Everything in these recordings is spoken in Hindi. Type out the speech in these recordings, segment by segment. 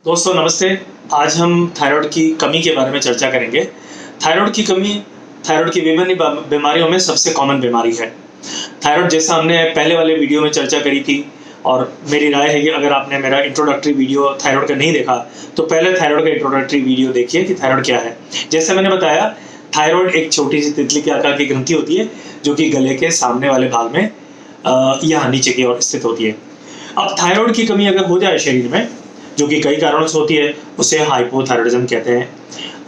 दोस्तों नमस्ते। आज हम थायराइड की कमी के बारे में चर्चा करेंगे। थायराइड की कमी थायराइड की विभिन्न बीमारियों में सबसे कॉमन बीमारी है। थायराइड जैसा हमने पहले वाले वीडियो में चर्चा करी थी, और मेरी राय है कि अगर आपने मेरा इंट्रोडक्टरी वीडियो थायराइड का नहीं देखा तो पहले थायराइड का इंट्रोडक्टरी वीडियो देखिए कि थायराइड क्या है। जैसे मैंने बताया, थायराइड एक छोटी सी तितली के आकार की ग्रंथि होती है जो कि गले के सामने वाले भाग में यहाँ नीचे की ओर स्थित होती है। अब थायराइड की कमी अगर हो जाए शरीर में, जो कि कई कारणों से होती है, उसे हाइपोथायराइडिज्म कहते हैं।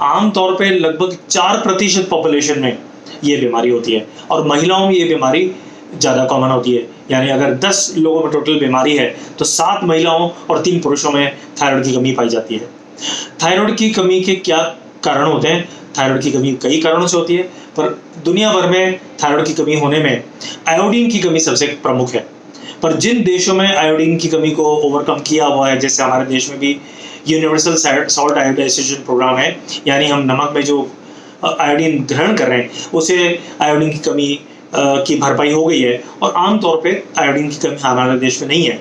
आमतौर पे लगभग 4% पॉपुलेशन में ये बीमारी होती है, और महिलाओं में ये बीमारी ज़्यादा कॉमन होती है। यानी अगर 10 लोगों में टोटल बीमारी है तो 7 महिलाओं और 3 पुरुषों में थायराइड की कमी पाई जाती है। थायराइड की कमी के क्या कारण होते हैं? थायराइड की कमी कई कारणों से होती है, पर दुनिया भर में थायराइड की कमी होने में आयोडीन की कमी सबसे प्रमुख है। पर जिन देशों में आयोडीन की कमी को ओवरकम किया हुआ है, जैसे हमारे देश में भी यूनिवर्सल सॉल्ट आयोडाइजेशन प्रोग्राम है, यानी हम नमक में जो आयोडीन ग्रहण कर रहे हैं उसे आयोडीन की कमी की भरपाई हो गई है, और आमतौर पे आयोडीन की कमी हमारे देश में नहीं है।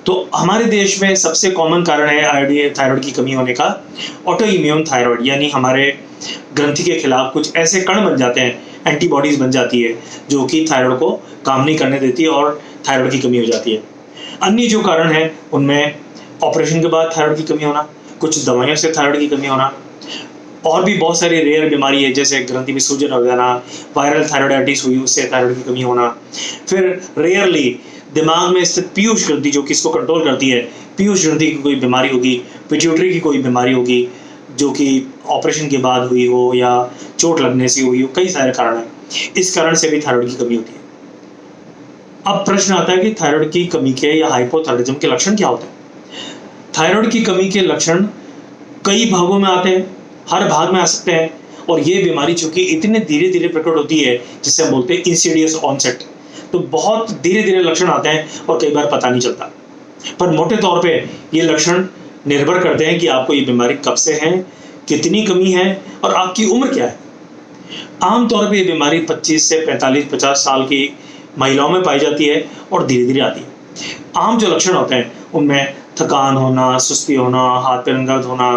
तो हमारे देश में सबसे कॉमन कारण है थायराइड की कमी होने का ऑटो इम्यून थायराइड, यानी हमारे ग्रंथि के खिलाफ कुछ ऐसे कण बन जाते हैं, एंटीबॉडीज बन जाती है जो कि थायराइड को काम नहीं करने देती है और थायराइड की कमी हो जाती है। अन्य जो कारण है उनमें ऑपरेशन के बाद थायराइड की कमी होना, कुछ दवाइयों से थायराइड की कमी होना, और भी बहुत सारी रेयर बीमारी है जैसे ग्रंथि में सूजन हो जाना, वायरल थायराइडाइटिस हुई उससे थायराइड की कमी होना। फिर रेयरली दिमाग में स्थित पीयूष ग्रंथि जो कि इसको कंट्रोल करती है, पीयूष ग्रंथि की कोई बीमारी होगी, पिट्यूटरी की कोई बीमारी होगी जो कि ऑपरेशन के बाद हुई हो या चोट लगने से हुई हो। कई सारे कारण हैं, इस कारण से भी थायराइड की कमी होती है। अब प्रश्न आता है कि थायराइड की कमी के या हाइपोथायराइडिज्म के लक्षण क्या होते हैं? थायराइड की कमी के लक्षण कई भागों में आते हैं, हर भाग में आ सकते हैं, और ये बीमारी चूंकि इतने धीरे धीरे प्रकट होती है जिसे हम बोलते हैं इंसीडियस ऑनसेट, तो बहुत धीरे धीरे लक्षण आते हैं और कई बार पता नहीं चलता। पर मोटे तौर पे ये लक्षण निर्भर करते हैं कि आपको ये बीमारी कब से है, कितनी कमी है और आपकी उम्र क्या है। आमतौर पर यह बीमारी 25 से 45-50 साल की महिलाओं में पाई जाती है और धीरे धीरे आती है। आम जो लक्षण होते हैं उनमें थकान होना, सुस्ती होना, हाथ पैर में दर्द होना,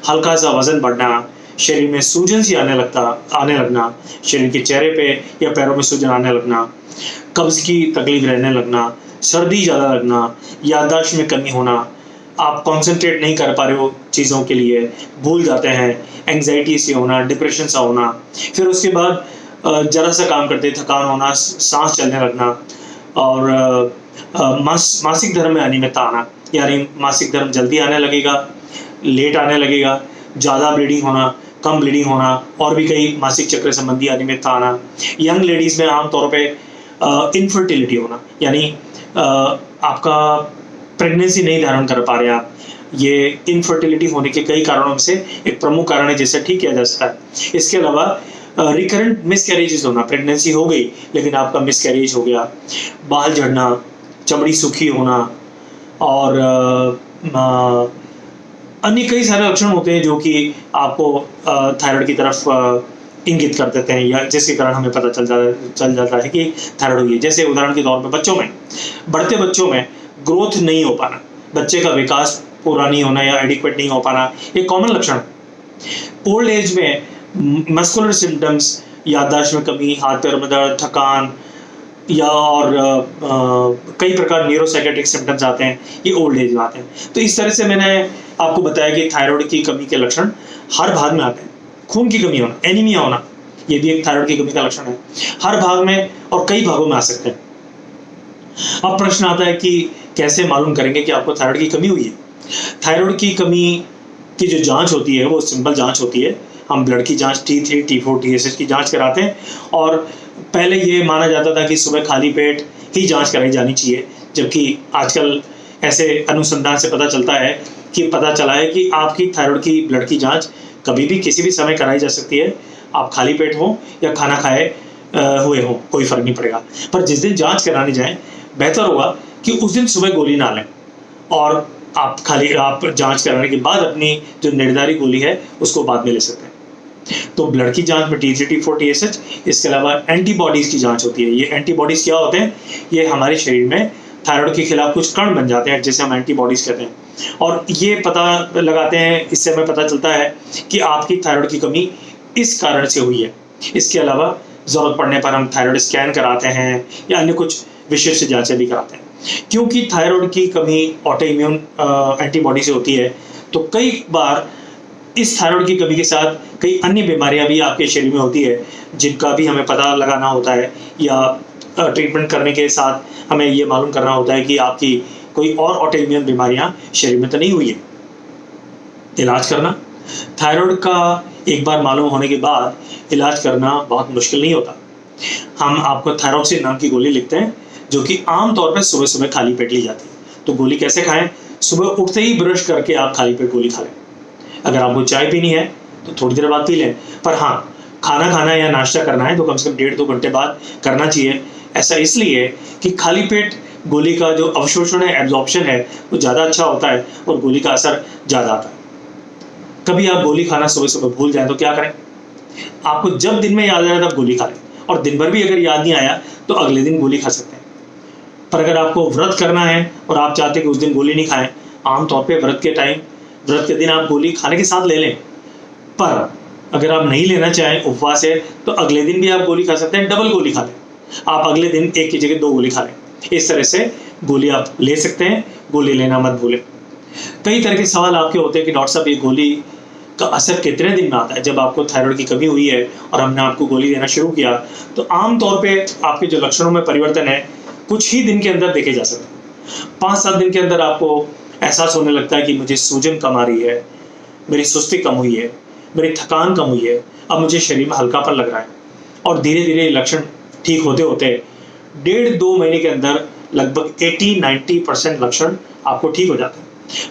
हल्का सा वजन बढ़ना, शरीर में सूजन सी आने लगना, शरीर के चेहरे पे या पैरों में सूजन आने लगना, कब्ज की तकलीफ रहने लगना, सर्दी ज़्यादा लगना, याददाश्त में कमी होना, आप कॉन्सेंट्रेट नहीं कर पा रहे हो चीज़ों के लिए, भूल जाते हैं, एंग्जाइटी से होना, डिप्रेशन सा होना। फिर उसके बाद जरा सा काम करते थकान होना, सांस चलने लगना, और मासिक धर्म में अनियमितता आना, यानी मासिक धर्म जल्दी आने लगेगा, लेट आने लगेगा, ज़्यादा ब्लीडिंग होना, कम ब्लीडिंग होना, और भी कई मासिक चक्र संबंधी अनियमितता आना। यंग लेडीज़ में आमतौर पे इनफर्टिलिटी होना, यानी आपका प्रेगनेंसी नहीं धारण कर पा रहे आप। ये इनफर्टिलिटी होने के कई कारणों में से एक प्रमुख कारण है जिससे ठीक किया जा सकता है। इसके अलावा रिकरेंट मिसकैरेजेस होना, प्रेगनेंसी हो गई लेकिन आपका मिसकैरेज हो गया, बाल झड़ना, चमड़ी सूखी होना, और अन्य कई सारे लक्षण होते हैं जो कि आपको थायराइड की तरफ इंगित कर देते हैं, या जिसके कारण हमें पता चल जाता है कि थायराइड हुई है। जैसे उदाहरण के तौर पर बच्चों में, बढ़ते बच्चों में ग्रोथ नहीं हो पाना, बच्चे का विकास पूरा नहीं होना या एडिक्वेट नहीं हो पाना, ये कॉमन लक्षण है। ओल्ड एज में मस्कुलर सिम्टम्स, याददाश्त में कमी, हाथ पैर में दर्द, थकान, या और कई प्रकार न्यूरोसाइकेट्रिक सिम्टम्स आते हैं, ये ओल्ड एज में आते हैं। तो इस तरह से मैंने आपको बताया कि थायराइड की कमी के लक्षण हर भाग में आते हैं। खून की कमी होना, एनीमिया होना, ये भी एक थायराइड की कमी का लक्षण है, हर भाग में और कई भागों में आ सकते हैं। अब प्रश्न आता है कि कैसे मालूम करेंगे कि आपको थायराइड की कमी हुई है? थायराइड की कमी की जो जांच होती है वो सिंपल जांच होती है। हम ब्लड की जांच T3, T4, TSH की जांच कराते हैं, और पहले ये माना जाता था कि सुबह खाली पेट ही जांच कराई जानी चाहिए, जबकि आजकल ऐसे अनुसंधान से पता चला है कि आपकी थायराइड की ब्लड की जांच कभी भी किसी भी समय कराई जा सकती है। आप खाली पेट हो या खाना खाए हुए हो, कोई फर्क नहीं पड़ेगा। पर जिस दिन जांच कराने जाएं, बेहतर होगा कि उस दिन सुबह गोली ना लें, और आप जांच कराने के बाद अपनी जो निर्धारित गोली है उसको बाद में ले सकते हैं। तो ब्लड की जांच में T3, T4, TSH, इसके अलावा एंटीबॉडीज़ की जांच होती है। ये एंटीबॉडीज़ क्या होते हैं? ये हमारे शरीर में थायराइड के खिलाफ कुछ कण बन जाते हैं जिसे हम एंटीबॉडीज़ कहते हैं। और ये पता लगाते हैं, इससे हमें पता चलता है कि आपकी थायराइड की कमी इस कारण से हुई है। इसके अलावा ज़रूरत पड़ने पर हम थायराइड स्कैन कराते हैं या अन्य कुछ विशिष्ट जांचें भी कराते हैं। क्योंकि थायराइड की कमी ऑटो इम्यून एंटीबॉडी से होती है, तो कई बार इस थायराइड की कमी के साथ कई अन्य बीमारियां भी आपके शरीर में होती है, जिनका भी हमें पता लगाना होता है, या ट्रीटमेंट करने के साथ हमें ये मालूम करना होता है कि आपकी कोई और ऑटो इम्यून बीमारियां शरीर में तो नहीं हुई है। इलाज करना, थायराइड का एक बार मालूम होने के बाद इलाज करना बहुत मुश्किल नहीं होता। हम आपको थायरॉक्सिन नाम की गोली लिखते हैं, जो कि आमतौर पर सुबह सुबह खाली पेट ली जाती है। तो गोली कैसे खाएं? सुबह उठते ही ब्रश करके आप खाली पेट गोली खा लें। अगर आपको चाय पीनी है तो थोड़ी देर बाद पी लें, पर हाँ, खाना खाना या नाश्ता करना है तो कम से कम 1.5-2 घंटे बाद करना चाहिए। ऐसा इसलिए कि खाली पेट गोली का जो अवशोषण है, एब्जॉर्प्शन है, वो ज़्यादा अच्छा होता है और गोली का असर ज़्यादा आता है। कभी आप गोली खाना सुबह सुबह भूल जाएं तो क्या करें? आपको जब दिन में याद आए तब गोली खा लें, और दिन भर भी अगर याद नहीं आया तो अगले दिन गोली खा सकते हैं। पर अगर आपको व्रत करना है और आप चाहते हैं कि उस दिन गोली नहीं खाएं, आमतौर पे व्रत के दिन आप गोली खाने के साथ ले लें। पर अगर आप नहीं लेना चाहें, उपवास है, तो अगले दिन भी आप गोली खा सकते हैं, डबल गोली खा लें। आप अगले दिन एक की जगह 2 गोली खा लें। इस तरह से गोली आप ले सकते हैं, गोली लेना मत भूलें। कई तरह के सवाल आपके होते हैं कि डॉक्टर साहब, ये गोली का असर कितने दिन में आता है? जब आपको थायराइड की कमी हुई है और हमने आपको गोली देना शुरू किया, तो आमतौर पे आपके जो लक्षणों में परिवर्तन है कुछ ही दिन के अंदर देखे जा सकते हैं। 5-7 दिन के अंदर आपको एहसास होने लगता है कि मुझे सूजन कम आ रही है, मेरी सुस्ती कम हुई है, मेरी थकान कम हुई है, अब मुझे शरीर में हल्कापन लग रहा है। और धीरे धीरे लक्षण ठीक होते होते 1.5-2 महीने के अंदर लगभग 80-90% लक्षण आपको ठीक हो जाते हैं।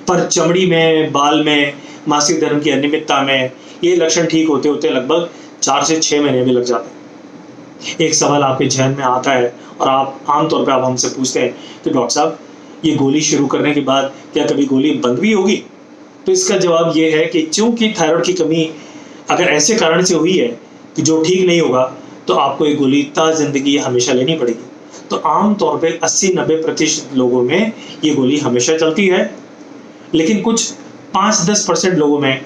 पर चमड़ी में, बाल में, मासिक धर्म की अनियमितता में ये लक्षण ठीक होते होते लगभग 4 से 6 महीने भी लग जाते हैं। एक सवाल आपके जहन में आता है और आप आमतौर पर आप हमसे पूछते हैं कि डॉक्टर साहब, ये गोली शुरू करने के बाद क्या कभी गोली बंद भी होगी? तो इसका जवाब ये है कि चूंकि थायराइड की कमी अगर ऐसे कारण से हुई है कि जो ठीक नहीं होगा, तो आपको ये गोली ता जिंदगी हमेशा लेनी पड़ेगी। तो आमतौर पे 80-90% लोगों में ये गोली हमेशा चलती है, लेकिन कुछ 5-10% लोगों में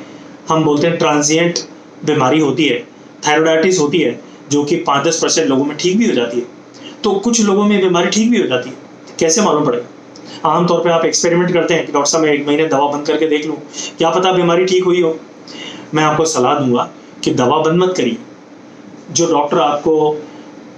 हम बोलते हैं ट्रांजिएंट बीमारी होती है, थायराइडाइटिस होती है, जो कि 5-10% लोगों में ठीक भी हो जाती है। तो कुछ लोगों में बीमारी ठीक भी हो जाती है। कैसे मालूम पड़ेगा? आमतौर पे आप एक्सपेरिमेंट करते हैं कि डॉक्टर साहब, मैं 1 महीने दवा बंद करके देख लूँ, क्या पता बीमारी ठीक हुई हो। मैं आपको सलाह दूंगा कि दवा बंद मत करिए। जो डॉक्टर आपको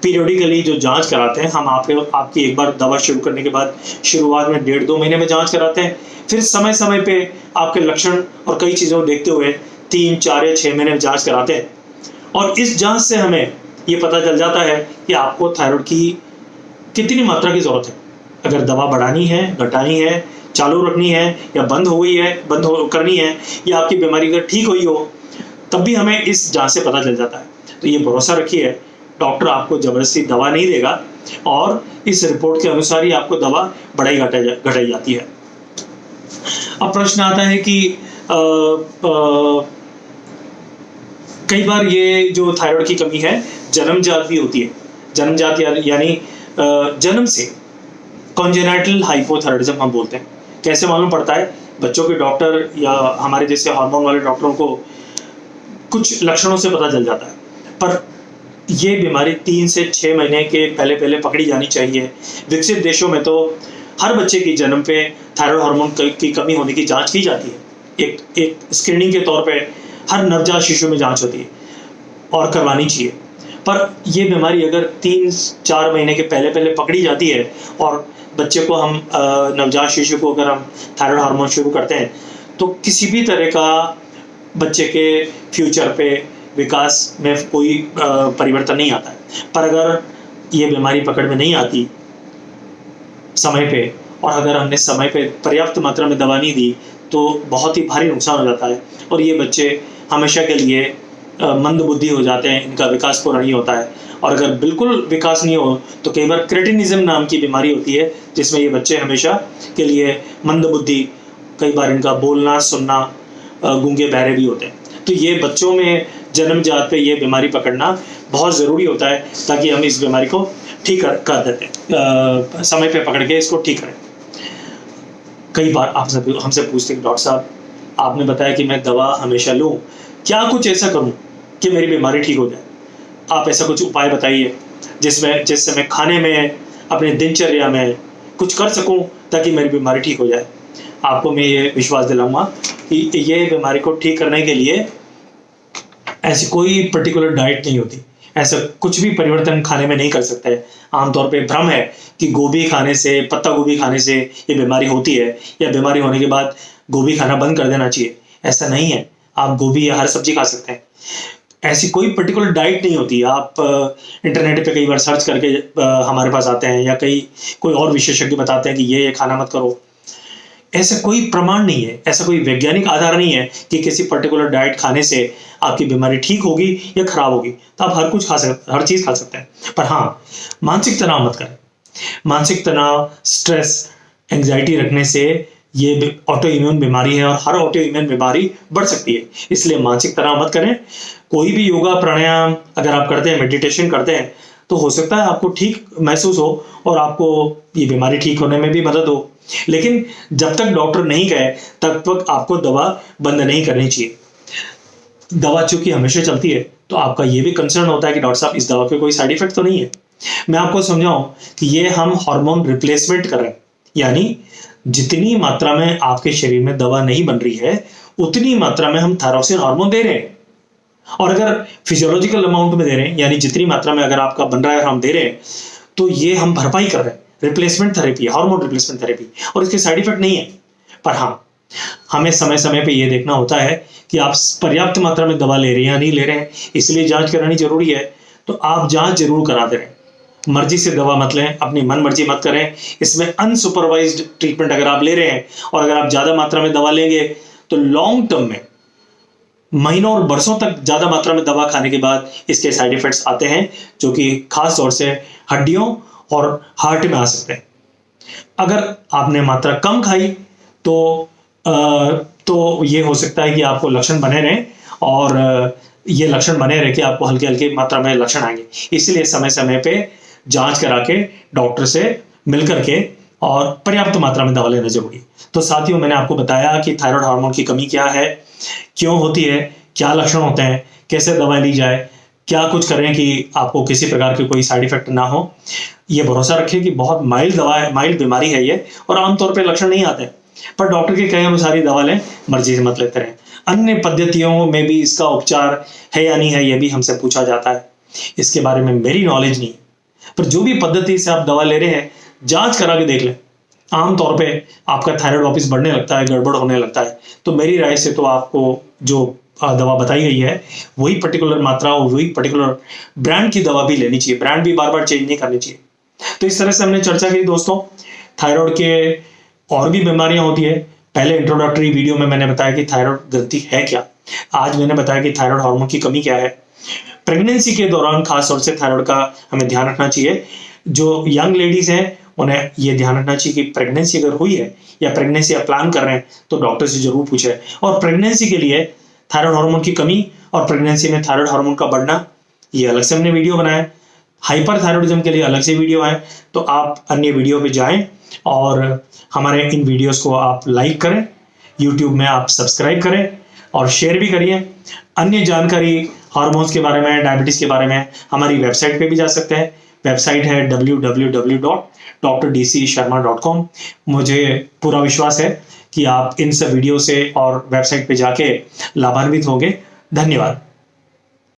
पीरियडिकली जो जांच कराते हैं, हम आपकी एक बार दवा शुरू करने के बाद शुरुआत में 1.5-2 महीने में जांच कराते हैं, फिर समय समय पे आपके लक्षण और कई चीज़ों को देखते हुए 3, 4 या 6 महीने में जांच कराते हैं। और इस जांच से हमें ये पता चल जाता है कि आपको थायराइड की कितनी मात्रा की ज़रूरत है। अगर दवा बढ़ानी है, घटानी है, चालू रखनी है, या बंद हो गई है, करनी है, या आपकी बीमारी अगर ठीक हुई हो, तब भी हमें इस जांच से पता चल जाता है। तो ये भरोसा रखिए, डॉक्टर आपको ज़बरदस्ती दवा नहीं देगा और इस रिपोर्ट के अनुसार ही आपको दवा बढ़ाई घटाई जाती है। अब प्रश्न आता है कि कई बार ये जो थायराइड की कमी है जन्मजात भी होती है। जन्मजात यानी जन्म से कॉन्जेनाइटल हाइपोथायराइडिज्म हम बोलते हैं। कैसे मालूम पड़ता है? बच्चों के डॉक्टर या हमारे जैसे हार्मोन वाले डॉक्टरों को कुछ लक्षणों से पता चल जाता है, पर ये बीमारी 3 से 6 महीने के पहले पकड़ी जानी चाहिए। विकसित देशों में तो हर बच्चे की जन्म पे थायराइड हार्मोन की कमी होने की जांच की जाती है। एक स्क्रीनिंग के तौर पे हर नवजात शिशु में जांच होती है और करवानी चाहिए। पर ये बीमारी अगर 3-4 महीने के पहले पकड़ी जाती है और बच्चे को हम नवजात शिशु को अगर हम थायराइड हार्मोन शुरू करते हैं, तो किसी भी तरह का बच्चे के फ्यूचर पे विकास में कोई परिवर्तन नहीं आता है। पर अगर ये बीमारी पकड़ में नहीं आती समय पे, और अगर हमने समय पे पर्याप्त मात्रा में दवा नहीं दी, तो बहुत ही भारी नुकसान हो जाता है और ये बच्चे हमेशा के लिए मंद बुद्धि हो जाते हैं, इनका विकास पूरा नहीं होता है। और अगर बिल्कुल विकास नहीं हो तो कई बार क्रेटिनिज्म नाम की बीमारी होती है, जिसमें ये बच्चे हमेशा के लिए मंद बुद्धि, कई बार इनका बोलना, सुनना, गूंगे बहरे भी होते हैं। तो ये बच्चों में जन्मजात पे ये बीमारी पकड़ना बहुत ज़रूरी होता है, ताकि हम इस बीमारी को ठीक कर देते हैं, समय पे पकड़ के इसको ठीक करें। कई बार आप हमसे पूछते हैं, डॉक्टर साहब आपने बताया कि मैं दवा हमेशा लूँ, क्या कुछ ऐसा करूँ कि मेरी बीमारी ठीक हो जाए? आप ऐसा कुछ उपाय बताइए जिससे मैं खाने में, अपने दिनचर्या में कुछ कर सकूँ ताकि मेरी बीमारी ठीक हो जाए। आपको मैं ये विश्वास दिलाऊँगा कि ये बीमारी को ठीक करने के लिए ऐसी कोई पर्टिकुलर डाइट नहीं होती। ऐसा कुछ भी परिवर्तन खाने में नहीं कर सकते। आमतौर पे भ्रम है कि गोभी खाने से, पत्ता गोभी खाने से ये बीमारी होती है, या बीमारी होने के बाद गोभी खाना बंद कर देना चाहिए। ऐसा नहीं है, आप गोभी या हर सब्जी खा सकते हैं। ऐसी कोई पर्टिकुलर डाइट नहीं होती। आप इंटरनेट पे कई बार सर्च करके हमारे पास आते हैं, या कोई और विशेषज्ञ बताते हैं कि ये खाना मत करो। ऐसा कोई प्रमाण नहीं है, ऐसा कोई वैज्ञानिक आधार नहीं है कि किसी पर्टिकुलर डाइट खाने से आपकी बीमारी ठीक होगी या खराब होगी। तो आप हर चीज़ खा सकते हैं। पर हाँ, मानसिक तनाव मत करें। मानसिक तनाव, स्ट्रेस, एंग्जाइटी रखने से ये ऑटो इम्यून बीमारी है, और हर ऑटो इम्यून बीमारी बढ़ सकती है। इसलिए मानसिक तनाव मत करें। कोई भी योगा, प्राणायाम अगर आप करते हैं, मेडिटेशन करते हैं, तो हो सकता है आपको ठीक महसूस हो और आपको ये बीमारी ठीक होने में भी मदद हो। लेकिन जब तक डॉक्टर नहीं कहे तब तक आपको दवा बंद नहीं करनी चाहिए। दवा चूंकि हमेशा चलती है, तो आपका ये भी कंसर्न होता है कि डॉक्टर साहब इस दवा के कोई साइड इफेक्ट तो नहीं है। मैं आपको समझाऊं कि ये हम हार्मोन रिप्लेसमेंट कर रहे हैं, यानी जितनी मात्रा में आपके शरीर में दवा नहीं बन रही है, उतनी मात्रा में हम थायरोक्सिन हार्मोन दे रहे हैं। और अगर फिजियोलॉजिकल अमाउंट में दे रहे हैं, यानी जितनी मात्रा में अगर आपका बन रहा है हम दे रहे हैं, तो ये हम भरपाई कर रहे हैं। Replacement therapy, hormone replacement therapy, और इसके साइड इफेक्ट नहीं है। पर हाँ, हमें समय समय पे ये देखना होता है कि आप पर्याप्त मात्रा में दवा ले रहे हैं या नहीं ले रहे हैं, इसलिए जांच करानी जरूरी है। तो आप जांच जरूर कराते रहें। मर्जी से दवा मत लें, अपनी मन मर्जी मत करें। इसमें अनसुपरवाइज्ड ट्रीटमेंट अगर आप ले रहे हैं, और अगर आप ज़्यादा मात्रा में दवा लेंगे, तो लॉन्ग टर्म में महीनों और बरसों तक ज़्यादा मात्रा में दवा खाने के बाद इसके साइड इफेक्ट्स आते हैं, जो कि खास तौर से हड्डियों और हार्ट में आ सकते हैं। अगर आपने मात्रा कम खाई तो ये हो सकता है कि आपको लक्षण बने रहें, और ये लक्षण बने रहे कि आपको हल्के हल्के मात्रा में लक्षण आएंगे। इसलिए समय समय पे जांच करा के डॉक्टर से मिल करके और पर्याप्त मात्रा में दवा लेना जरूरी। तो साथियों, मैंने आपको बताया कि थायराइड हार्मोन की कमी क्या है, क्यों होती है, क्या लक्षण होते हैं, कैसे दवा ली जाए, क्या कुछ करें कि आपको किसी प्रकार की कोई साइड इफेक्ट ना हो। ये भरोसा रखें कि बहुत माइल्ड दवा है, माइल्ड बीमारी है ये, और आमतौर पे लक्षण नहीं आते। पर डॉक्टर के कहे अनुसार ही दवा लें, मर्जी से मत लेते रहें। अन्य पद्धतियों में भी इसका उपचार है या नहीं है, ये भी हमसे पूछा जाता है। इसके बारे में मेरी नॉलेज नहीं, पर जो भी पद्धति से आप दवा ले रहे हैं, जांच करा के देख लें। आमतौर पे आपका थायराइड वापस बढ़ने लगता है, गड़बड़ होने लगता है, तो मेरी राय से तो आपको जो दवा बताई गई है, वही पर्टिकुलर मात्रा और वही पर्टिकुलर ब्रांड की दवा भी लेनी चाहिए। ब्रांड भी बार बार चेंज नहीं करनी चाहिए। तो इस तरह से हमने चर्चा की दोस्तों, थायराइड के और भी बीमारियां होती है। पहले इंट्रोडक्टरी वीडियो में मैंने बताया कि थायराइड ग्रंथि है क्या। आज मैंने बताया कि थायराइड हार्मोन की कमी क्या है। प्रेगनेंसी के दौरान खास तौर से थायराइड का हमें ध्यान रखना चाहिए। जो यंग लेडीज हैं, उन्हें ये ध्यान रखना चाहिए कि प्रेगनेंसी अगर हुई है या प्रेगनेंसी आप प्लान कर रहे हैं, तो डॉक्टर से जरूर पूछें। और प्रेगनेंसी के लिए थायराइड हार्मोन की कमी और प्रेगनेंसी में थायराइड हार्मोन का बढ़ना, ये अलग से हमने वीडियो बनाया है। हाइपरथायरॉइडिज्म के लिए अलग से वीडियो है, तो आप अन्य वीडियो पे जाएं और हमारे इन वीडियोस को आप लाइक करें, यूट्यूब में आप सब्सक्राइब करें और शेयर भी करिए। अन्य जानकारी हार्मोन्स के बारे में, डायबिटीज के बारे में हमारी वेबसाइट पे भी जा सकते हैं। वेबसाइट है www.drsharma.com। मुझे पूरा विश्वास है कि आप इन सब वीडियो से और वेबसाइट पे जाके लाभान्वित होंगे। धन्यवाद।